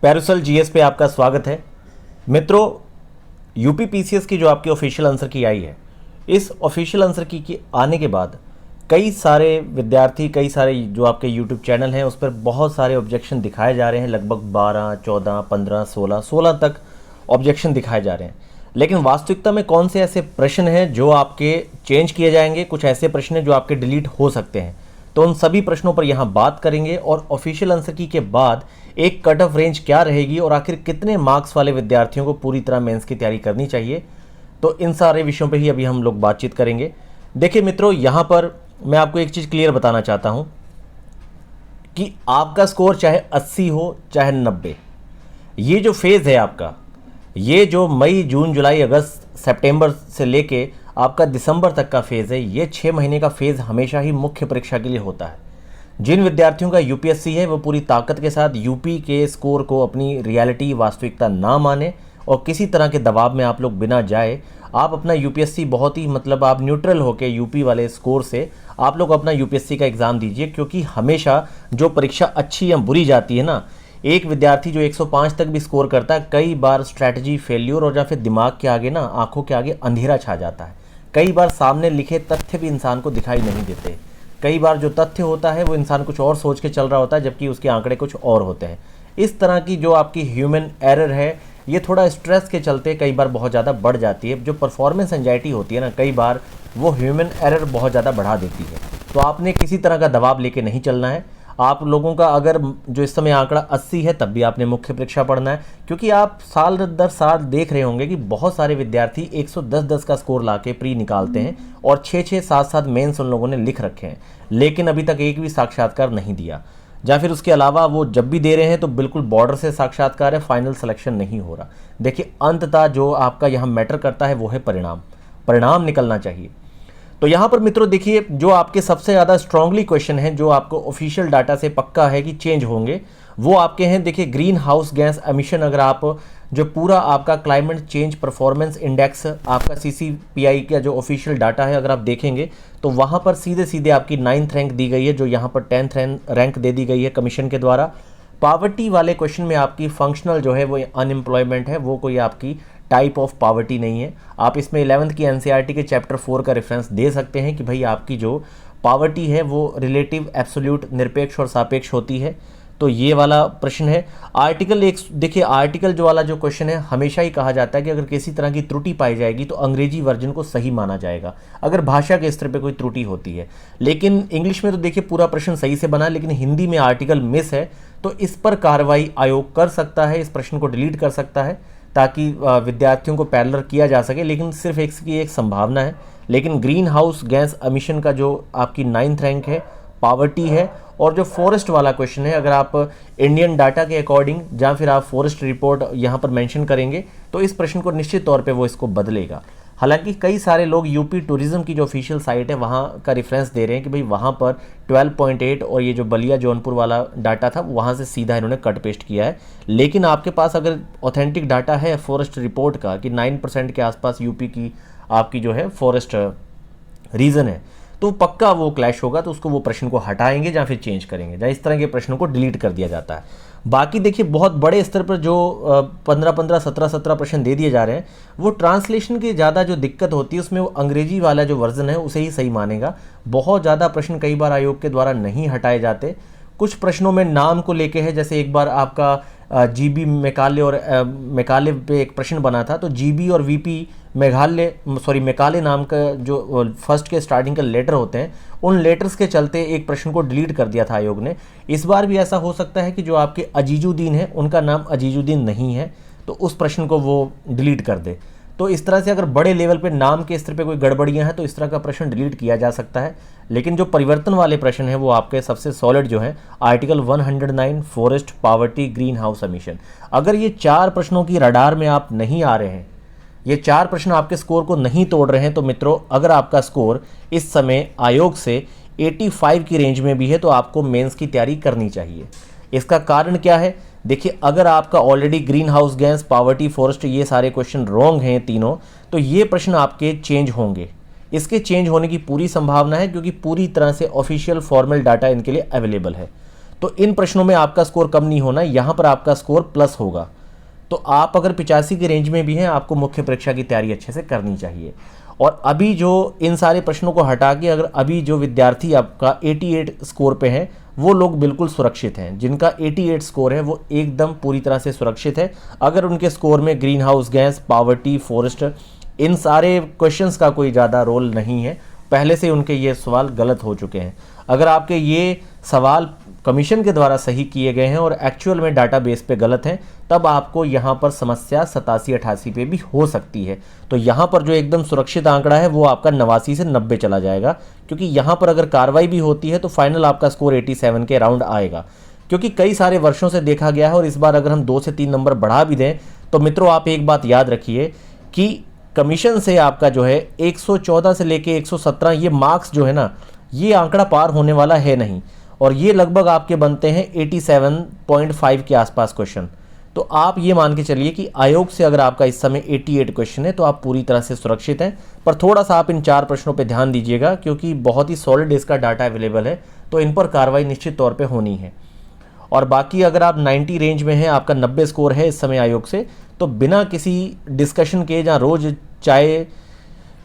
पैरुसल GS पे आपका स्वागत है। मित्रों, यूपी पीसीएस की जो आपकी ऑफिशियल आंसर की आई है, इस ऑफिशियल आंसर की आने के बाद कई सारे विद्यार्थी, कई सारे जो आपके यूट्यूब चैनल हैं उस पर बहुत सारे ऑब्जेक्शन दिखाए जा रहे हैं। लगभग 12, 14, 15, 16 तक ऑब्जेक्शन दिखाए जा रहे हैं। लेकिन वास्तविकता में कौन से ऐसे प्रश्न हैं जो आपके चेंज किए जाएंगे, कुछ ऐसे प्रश्न हैं जो आपके डिलीट हो सकते हैं। तो उन सभी प्रश्नों पर यहाँ बात करेंगे और ऑफिशियल आंसर की के बाद एक कट ऑफ रेंज क्या रहेगी और आखिर कितने मार्क्स वाले विद्यार्थियों को पूरी तरह मेंस की तैयारी करनी चाहिए। तो इन सारे विषयों पे ही अभी हम लोग बातचीत करेंगे। देखिए मित्रों, यहाँ पर मैं आपको एक चीज़ क्लियर बताना चाहता हूँ कि आपका स्कोर चाहे 80 हो चाहे 90, ये जो फेज़ है आपका, ये जो मई, जून, जुलाई, अगस्त, सितंबर से लेके आपका दिसंबर तक का फेज़ है, ये 6 महीने का फेज़ हमेशा ही मुख्य परीक्षा के लिए होता है। जिन विद्यार्थियों का यूपीएससी है वो पूरी ताकत के साथ यूपी के स्कोर को अपनी रियलिटी, वास्तविकता ना माने और किसी तरह के दबाव में आप लोग बिना जाए आप अपना यूपीएससी बहुत ही आप न्यूट्रल होकर यूपी वाले स्कोर से आप लोग अपना यूपीएससी का एग्ज़ाम दीजिए। क्योंकि हमेशा जो परीक्षा अच्छी या बुरी जाती है ना, एक विद्यार्थी जो 105 तक भी स्कोर करता है, कई बार स्ट्रैटेजी फेल्यूर और या फिर दिमाग के आगे ना, आंखों के आगे अंधेरा छा जाता है। कई बार सामने लिखे तथ्य भी इंसान को दिखाई नहीं देते। कई बार जो तथ्य होता है वो इंसान कुछ और सोच के चल रहा होता है, जबकि उसके आंकड़े कुछ और होते हैं। इस तरह की जो आपकी ह्यूमन एरर है, ये थोड़ा स्ट्रेस के चलते कई बार बहुत ज़्यादा बढ़ जाती है। जो परफॉर्मेंस एंजाइटी होती है ना, कई बार वो ह्यूमन एरर बहुत ज़्यादा बढ़ा देती है। तो आपने किसी तरह का दबाव लेके नहीं चलना है। आप लोगों का अगर जो इस समय आंकड़ा 80 है, तब भी आपने मुख्य परीक्षा पढ़ना है। क्योंकि आप साल दर साल देख रहे होंगे कि बहुत सारे विद्यार्थी 110 का स्कोर लाके प्री निकालते हैं और 6 7 मेंस उन लोगों ने लिख रखे हैं, लेकिन अभी तक एक भी साक्षात्कार नहीं दिया। या फिर उसके अलावा वो जब भी दे रहे हैं तो बिल्कुल बॉर्डर से साक्षात्कार है, फाइनल सिलेक्शन नहीं हो रहा। देखिए, अंततः जो आपका यहाँ मैटर करता है वो है परिणाम निकलना चाहिए। तो यहाँ पर मित्रों देखिए, जो आपके सबसे ज़्यादा स्ट्रांगली क्वेश्चन हैं, जो आपको ऑफिशियल डाटा से पक्का है कि चेंज होंगे, वो आपके हैं। देखिए, ग्रीन हाउस गैस एमिशन, अगर आप जो पूरा आपका क्लाइमेट चेंज परफॉर्मेंस इंडेक्स, आपका सीसीपीआई का जो ऑफिशियल डाटा है, अगर आप देखेंगे तो वहाँ पर सीधे सीधे आपकी 9th रैंक दी गई है, जो यहाँ पर 10th रैंक दे दी गई है कमीशन के द्वारा। पावर्टी वाले क्वेश्चन में आपकी फंक्शनल जो है वो अनएम्प्लॉयमेंट है, वो कोई आपकी टाइप ऑफ पावर्टी नहीं है। आप इसमें 11th की एनसीईआरटी के चैप्टर 4 का रेफरेंस दे सकते हैं कि भाई आपकी जो पावर्टी है वो रिलेटिव, एब्सोल्यूट, निरपेक्ष और सापेक्ष होती है। तो ये वाला प्रश्न है। आर्टिकल एक देखिए, आर्टिकल जो वाला जो क्वेश्चन है, हमेशा ही कहा जाता है कि अगर किसी तरह की त्रुटि पाई जाएगी तो अंग्रेजी वर्जन को सही माना जाएगा, अगर भाषा के स्तर पे कोई त्रुटि होती है। लेकिन इंग्लिश में तो देखिए पूरा प्रश्न सही से बना, लेकिन हिंदी में आर्टिकल मिस है, तो इस पर कार्रवाई आयोग कर सकता है, इस प्रश्न को डिलीट कर सकता है, ताकि विद्यार्थियों को पैरेलल किया जा सके। लेकिन सिर्फ इसकी एक संभावना है। लेकिन ग्रीन हाउस गैस एमिशन का जो आपकी 9th रैंक है, पावर्टी है, और जो फॉरेस्ट वाला क्वेश्चन है, अगर आप इंडियन डाटा के अकॉर्डिंग या फिर आप फॉरेस्ट रिपोर्ट यहाँ पर मेंशन करेंगे तो इस प्रश्न को निश्चित तौर पे वो इसको बदलेगा। हालांकि कई सारे लोग यूपी टूरिज्म की जो ऑफिशियल साइट है वहाँ का रेफरेंस दे रहे हैं कि भाई वहाँ पर 12.8 और ये जो बलिया जौनपुर वाला डाटा था वहाँ से सीधा इन्होंने कट पेस्ट किया है। लेकिन आपके पास अगर ऑथेंटिक डाटा है फॉरेस्ट रिपोर्ट का कि 9% के आसपास यूपी की आपकी जो है फॉरेस्ट रीजन है, तो पक्का वो क्लैश होगा, तो उसको वो प्रश्न को हटाएंगे या फिर चेंज करेंगे, या इस तरह के प्रश्नों को डिलीट कर दिया जाता है। बाकी देखिए, बहुत बड़े स्तर पर जो 15-15, 17-17 प्रश्न दे दिए जा रहे हैं, वो ट्रांसलेशन की ज़्यादा जो दिक्कत होती है उसमें वो अंग्रेजी वाला जो वर्जन है उसे ही सही मानेगा। बहुत ज़्यादा प्रश्न कई बार आयोग के द्वारा नहीं हटाए जाते। कुछ प्रश्नों में नाम को लेके है, जैसे एक बार आपका जीबी मेघालय और मेघालय पे एक प्रश्न बना था, तो जीबी और वीपी मेघालय नाम का जो फर्स्ट के स्टार्टिंग के लेटर होते हैं, उन लेटर्स के चलते एक प्रश्न को डिलीट कर दिया था आयोग ने। इस बार भी ऐसा हो सकता है कि जो आपके अजीजुद्दीन है उनका नाम अजीजुद्दीन नहीं है, तो उस प्रश्न को वो डिलीट कर दे। तो इस तरह से अगर बड़े लेवल पे नाम के स्तर पे कोई गड़बड़ियां हैं तो इस तरह का प्रश्न डिलीट किया जा सकता है। लेकिन जो परिवर्तन वाले प्रश्न हैं वो आपके सबसे सॉलिड जो हैं, article 109, forest, poverty, green house emission. अगर ये 4 प्रश्नों की रडार में आप नहीं आ रहे हैं, ये 4 प्रश्न आपके स्कोर को नहीं तोड़ रहे हैं, तो मित्रों अगर आपका स्कोर इस समय आयोग से 85 की रेंज में भी है तो आपको मेंस की तैयारी करनी चाहिए। इसका कारण क्या है? देखिए, अगर आपका already green house gas, poverty, forest ये सारे क्वेश्चन रॉन्ग हैं तीनों, तो ये प्रश्न आपके चेंज होंगे। इसके चेंज होने की पूरी संभावना है, क्योंकि पूरी तरह से ऑफिशियल फॉर्मल डाटा इनके लिए अवेलेबल है। तो इन प्रश्नों में आपका स्कोर कम नहीं होना, यहाँ पर आपका स्कोर प्लस होगा। तो आप अगर 85 के रेंज में भी हैं, आपको मुख्य परीक्षा की तैयारी अच्छे से करनी चाहिए। और अभी जो इन सारे प्रश्नों को हटा के अगर अभी जो विद्यार्थी आपका 88 स्कोर पे हैं, वो लोग बिल्कुल सुरक्षित हैं। जिनका 88 स्कोर है वो एकदम पूरी तरह से सुरक्षित है। अगर उनके स्कोर में greenhouse gas, poverty, forest, इन सारे क्वेश्चंस का कोई ज़्यादा रोल नहीं है, पहले से उनके ये सवाल गलत हो चुके हैं। अगर आपके ये सवाल कमीशन के द्वारा सही किए गए हैं और एक्चुअल में डाटाबेस पे गलत हैं, तब आपको यहाँ पर समस्या 87-88 पे भी हो सकती है। तो यहाँ पर जो एकदम सुरक्षित आंकड़ा है वो आपका 89 से 90 चला जाएगा, क्योंकि यहाँ पर अगर कार्रवाई भी होती है तो फाइनल आपका स्कोर 87 के अराउंड आएगा। क्योंकि कई सारे वर्षों से देखा गया है, और इस बार अगर हम 2 से 3 नंबर बढ़ा भी दें तो मित्रों आप एक बात याद रखिए कि कमीशन से आपका जो है 114 से लेके 117 ये मार्क्स जो है ना, ये आंकड़ा पार होने वाला है नहीं, और ये लगभग आपके बनते हैं 87.5 के आसपास क्वेश्चन। तो आप ये मान के चलिए कि आयोग से अगर आपका इस समय 88 क्वेश्चन है तो आप पूरी तरह से सुरक्षित हैं। पर थोड़ा सा आप इन 4 प्रश्नों पे ध्यान दीजिएगा, क्योंकि बहुत ही सॉलिड इसका डाटा अवेलेबल है, तो इन पर कार्रवाई निश्चित तौर पे होनी है। और बाकी अगर आप 90 रेंज में हैं, आपका 90 स्कोर है इस समय आयोग से, तो बिना किसी डिस्कशन के, जहाँ रोज़ चाय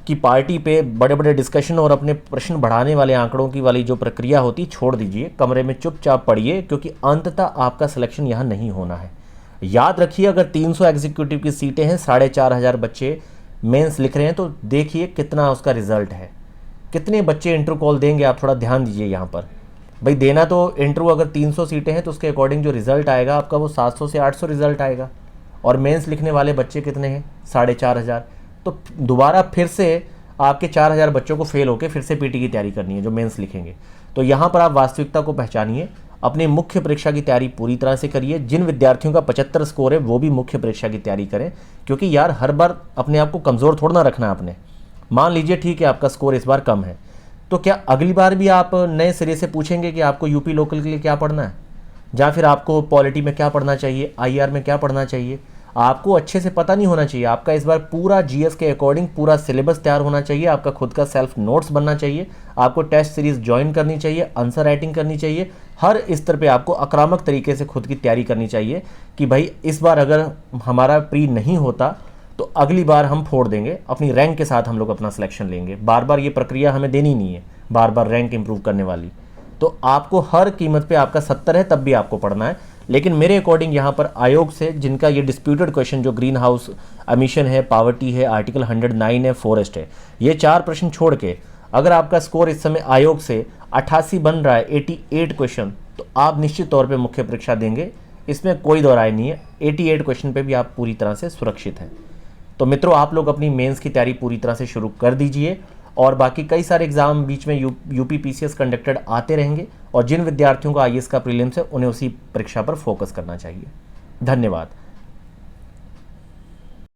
की पार्टी पे बड़े बड़े डिस्कशन और अपने प्रश्न बढ़ाने वाले आंकड़ों की वाली जो प्रक्रिया होती, छोड़ दीजिए, कमरे में चुपचाप पढ़िए, क्योंकि अंततः आपका सिलेक्शन यहाँ नहीं होना है। याद रखिए, अगर 300 एग्जीक्यूटिव की सीटें हैं, 4500 बच्चे मेंस लिख रहे हैं, तो देखिए कितना उसका रिजल्ट है, कितने बच्चे इंटरव्यू कॉल देंगे, आप थोड़ा ध्यान दीजिए यहाँ पर। भाई देना तो इंटरव्यू अगर 300 सीटें हैं तो उसके अकॉर्डिंग जो रिजल्ट आएगा आपका वो 700 से 800 रिजल्ट आएगा। और मेंस लिखने वाले बच्चे कितने हैं? 4500। तो दोबारा फिर से आपके 4000 बच्चों को फेल होकर फिर से पीटी की तैयारी करनी है जो मेंस लिखेंगे। तो यहाँ पर आप वास्तविकता को पहचानिए, अपनी मुख्य परीक्षा की तैयारी पूरी तरह से करिए। जिन विद्यार्थियों का 75 स्कोर है वो भी मुख्य परीक्षा की तैयारी करें, क्योंकि यार हर बार अपने आप को कमज़ोर थोड़ा ना रखना है आपने। मान लीजिए ठीक है आपका स्कोर इस बार कम है, तो क्या अगली बार भी आप नए सिरे से पूछेंगे कि आपको यूपी लोकल के लिए क्या पढ़ना है, या फिर आपको पॉलिटी में क्या पढ़ना चाहिए, आईआर में क्या पढ़ना चाहिए? आपको अच्छे से पता नहीं होना चाहिए। आपका इस बार पूरा जीएस के अकॉर्डिंग पूरा सिलेबस तैयार होना चाहिए, आपका खुद का सेल्फ नोट्स बनना चाहिए, आपको टेस्ट सीरीज ज्वाइन करनी चाहिए, आंसर राइटिंग करनी चाहिए। हर स्तर पे आपको आक्रामक तरीके से खुद की तैयारी करनी चाहिए कि भाई इस बार अगर हमारा प्री नहीं होता तो अगली बार हम फोड़ देंगे, अपनी रैंक के साथ हम लोग अपना सिलेक्शन लेंगे। बार बार ये प्रक्रिया हमें देनी नहीं है, बार बार रैंक इंप्रूव करने वाली। तो आपको हर कीमत पे आपका 70 है तब भी आपको पढ़ना है। लेकिन मेरे अकॉर्डिंग यहाँ पर आयोग से जिनका ये डिस्प्यूटेड क्वेश्चन जो ग्रीन हाउस एमिशन है, पावर्टी है, आर्टिकल 109 है, फॉरेस्ट है, ये 4 प्रश्न छोड़ के अगर आपका स्कोर इस समय आयोग से 88 बन रहा है, 88 क्वेश्चन, तो आप निश्चित तौर पे मुख्य परीक्षा देंगे, इसमें कोई दो राय नहीं है। 88 क्वेश्चन पे भी आप पूरी तरह से सुरक्षित हैं। तो मित्रों आप लोग अपनी मेंस की तैयारी पूरी तरह से शुरू कर दीजिए, और बाकी कई सारे एग्जाम बीच में यूपी पीसीएस कंडक्टेड आते रहेंगे, और जिन विद्यार्थियों का आईएएस का प्रीलिम्स है उन्हें उसी परीक्षा पर फोकस करना चाहिए। धन्यवाद।